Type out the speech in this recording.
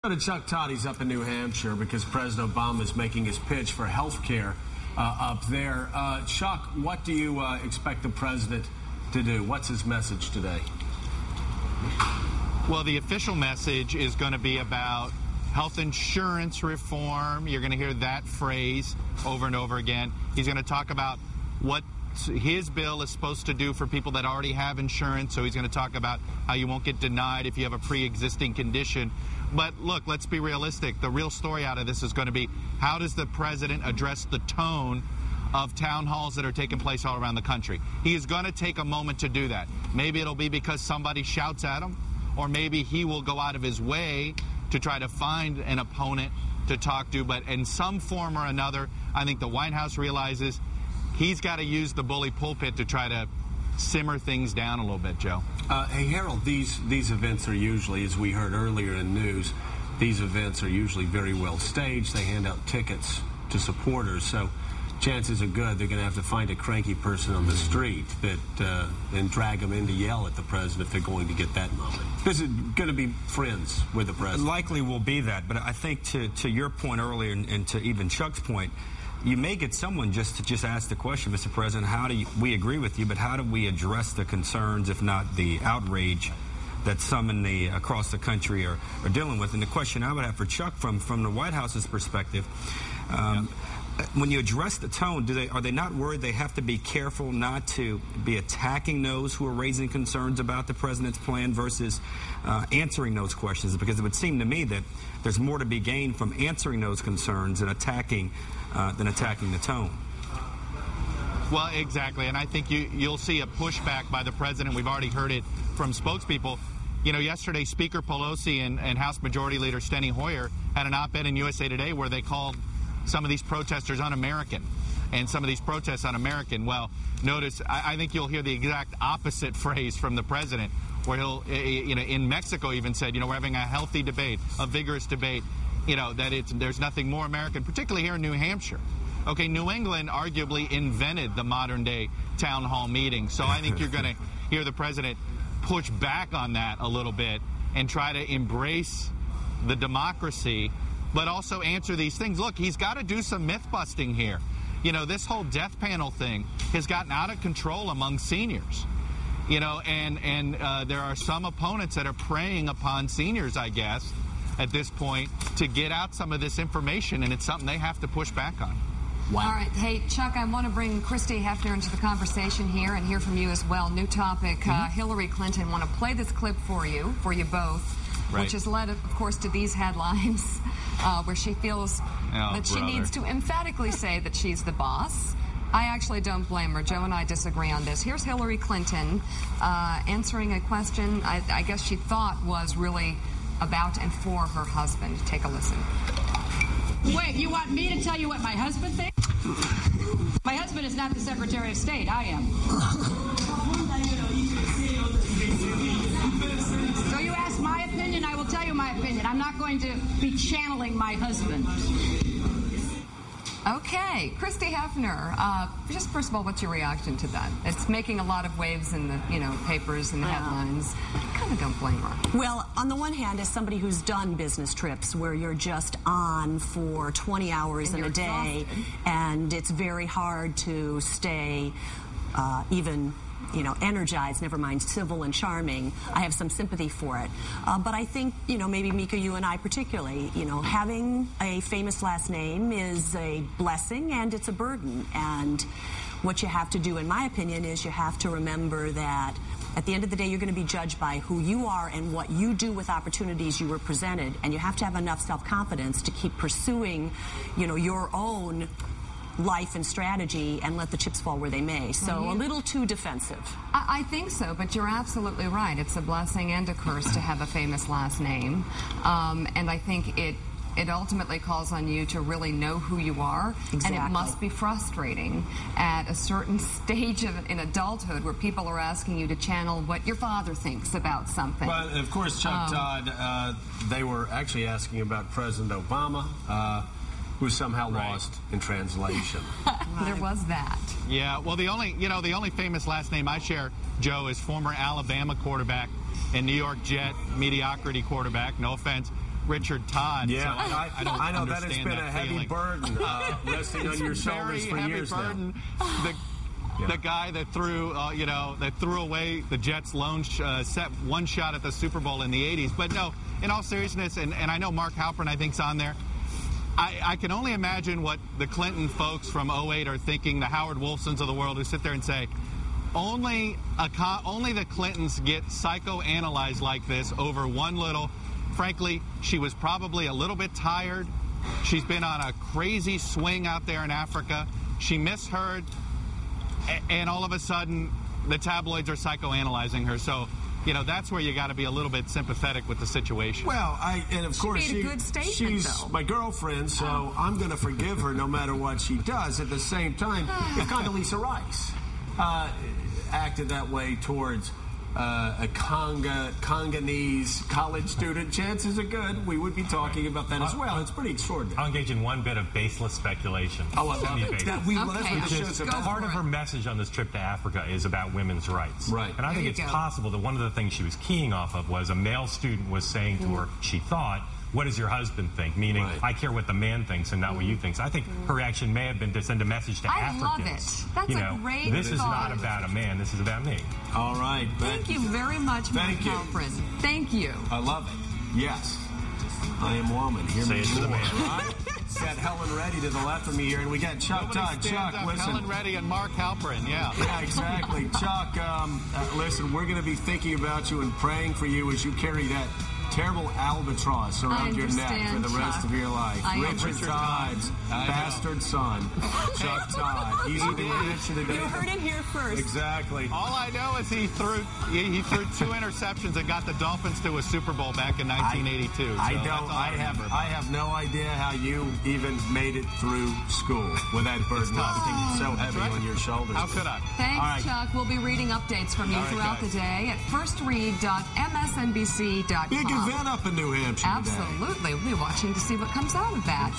Go to Chuck Todd. He's up in New Hampshire because President Obama is making his pitch for health care up there. Chuck, what do you expect the president to do? What's his message today? Well, the official message is going to be about health insurance reform. You're going to hear that phrase over and over again. He's going to talk about what his bill is supposed to do for people that already have insurance. So he's going to talk about how you won't get denied if you have a pre-existing condition. But look, let's be realistic. The real story out of this is going to be, how does the president address the tone of town halls that are taking place all around the country? He is going to take a moment to do that. Maybe it'll be because somebody shouts at him, or maybe he will go out of his way to try to find an opponent to talk to. But in some form or another, I think the White House realizes he's got to use the bully pulpit to try to simmer things down a little bit, Joe. Hey, Harold, these events are usually, as we heard earlier in news, these events are usually very well staged. They hand out tickets to supporters, so chances are good they're going to have to find a cranky person on the street that and drag them in to yell at the president if they're going to get that moment. This is going to be friends with the president. Likely will be that, but I think to your point earlier and to even Chuck's point, you may get someone just to ask the question, Mr. President, how do we agree with you, but how do we address the concerns, if not the outrage, that some across the country are dealing with? And the question I would have for Chuck from the White House's perspective, when you address the tone, are they not worried they have to be careful not to be attacking those who are raising concerns about the president's plan versus answering those questions? Because it would seem to me that there's more to be gained from answering those concerns and attacking the tone. Well, exactly, and I think you'll see a pushback by the president. We've already heard it from spokespeople. You know, yesterday Speaker Pelosi and House Majority Leader Steny Hoyer had an op-ed in USA Today where they called some of these protesters un-American and some of these protests un-American. Well, notice, I think you'll hear the exact opposite phrase from the president, where he'll, in Mexico even said, we're having a healthy debate, a vigorous debate, that there's nothing more American, particularly here in New Hampshire. Okay, New England arguably invented the modern-day town hall meeting, so I think you're going to hear the president push back on that a little bit and try to embrace the democracy, but also answer these things. Look, he's got to do some myth-busting here. This whole death panel thing has gotten out of control among seniors. And there are some opponents that are preying upon seniors, I guess, at this point, to get out some of this information, and it's something they have to push back on. Wow. All right. Hey, Chuck, I want to bring Christy Hefner into the conversation here and hear from you as well. New topic, Hillary Clinton. Want to play this clip for you both. Right. Which has led, of course, to these headlines where she feels that she needs to emphatically say that she's the boss. I actually don't blame her. Joe and I disagree on this. Here's Hillary Clinton answering a question I guess she thought was really about and for her husband. Take a listen. Wait, you want me to tell you what my husband thinks? My husband is not the Secretary of State. I am. So you ask my opinion, I will tell you my opinion. I'm not going to be channeling my husband. Okay, Christy Hefner, just first of all, what's your reaction to that? It's making a lot of waves in the, papers and the headlines. I kind of don't blame her. Well, on the one hand, as somebody who's done business trips where you're just on for 20 hours in a day, and it's very hard to stay even energized, never mind civil and charming, I have some sympathy for it. But I think, maybe Mika, you and I particularly, having a famous last name is a blessing and it's a burden. And what you have to do, in my opinion, is you have to remember that at the end of the day, you're going to be judged by who you are and what you do with opportunities you were presented. And you have to have enough self-confidence to keep pursuing, your own life and strategy and let the chips fall where they may. So a little too defensive. I think so, but you're absolutely right. It's a blessing and a curse to have a famous last name. And I think it ultimately calls on you to really know who you are. Exactly. And it must be frustrating at a certain stage in adulthood where people are asking you to channel what your father thinks about something. But, of course, Chuck Todd, they were actually asking about President Obama, who somehow lost in translation. There was that. Yeah, well, the only famous last name I share, Joe, is former Alabama quarterback and New York Jet mediocrity quarterback, no offense, Richard Todd. Yeah, so I don't I know that has understand been a heavy feeling. burden resting on your shoulders for Very years heavy now. burden. The guy that threw, that threw away the Jets' lone set one shot at the Super Bowl in the 80s. But no, in all seriousness, and I know Mark Halperin, I think, is on there. I can only imagine what the Clinton folks from 08 are thinking, the Howard Wolfsons of the world who sit there and say, only the Clintons get psychoanalyzed like this over one little. Frankly, she was probably a little bit tired. She's been on a crazy swing out there in Africa. She misheard. And all of a sudden, the tabloids are psychoanalyzing her. So, that's where you got to be a little bit sympathetic with the situation. Well, and of course, made a good statement, she's though. my girlfriend, so I'm going to forgive her no matter what she does. At the same time, if Condoleezza Rice acted that way towards a Congolese college student, chances are good we would be talking about that as well. It's pretty extraordinary. I'll engage in one bit of baseless speculation. Oh, I love it. That's what the Which show's is about. part of her message on this trip to Africa is about women's rights. Right. And I think There it's you go. possible that one of the things she was keying off of was a male student was saying to her, she thought, what does your husband think? Meaning, Right. I care what the man thinks and not what you think. So I think her reaction may have been to send a message to I love Africans. it. That's a great this is thought. not about a man. This is about me. All right. Thank you very much, Mark Thank you. Halperin. Thank you. I love it. Yes. I am woman. Hear Say me it to the more, man. right? Got Helen Reddy to the left of me here, and we got Chuck Nobody Todd. stands Chuck, up. listen. Helen Reddy and Mark Halperin, yeah. Yeah, exactly. Chuck, listen, we're going to be thinking about you and praying for you as you carry that terrible albatross around your neck for understand, the rest Chuck. of your life. I Richard understand. Todd's bastard son, Chuck Todd. He's in the attention today. You heard it here first. Exactly. All I know is he threw 2 interceptions and got the Dolphins to a Super Bowl back in 1982. So I that's don't. all I have no idea how you even made it through school with that burden so heavy right. on your shoulders. How could I? Thanks, All right. Chuck. We'll be reading updates from you All right, throughout guys. the day at firstread.msnbc.com. Big event up in New Hampshire today. Absolutely. We'll be watching to see what comes out of that.